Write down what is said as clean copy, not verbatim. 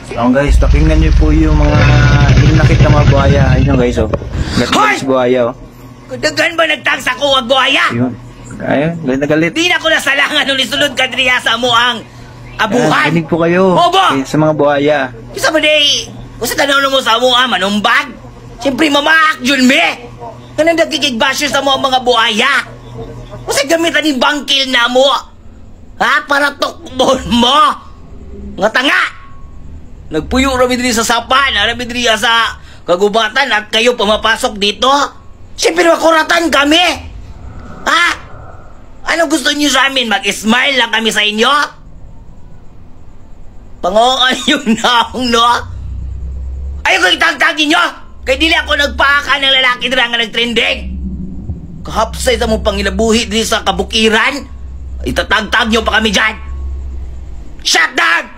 So guys, pakinggan nyo po yung mga inakit na mga buhaya. Ayun guys, oh. Galit buhaya, oh. Kudagan ba nagtagsa ko ang buhaya? Ayun. Ayun, galit na galit. Di na ko nasalangan nung isulod ka driya sa mo ang abuhan. Kinig po kayo. Obo! Sa mga buhaya. Isa ba day? Kung sa tanaw mo sa mo ang manumbag? Siyempre mamaak yun me. Ganang nagkikigbasyo sa mo ang mga buhaya. Kung sa gamitan ni bangkil na mo. Ha? Para tukbon mo. Nga tanga. Nagpuyo rami diri sa sapan. Rami diri sa kagubatan at kayo pumapasok dito. Siyempre makuratan kami. Ha? Ano gusto niyo sa amin? Mag-smile lang kami sa inyo? Pangoon yung naong, no? Ayaw ko itagtagin nyo! Kaya dili ako nagpaaka ng lalaki na nga nag-trending! Kahapsay sa mong pangilabuhi dito sa kabukiran, itatagtag nyo pa kami dyan! Shut down!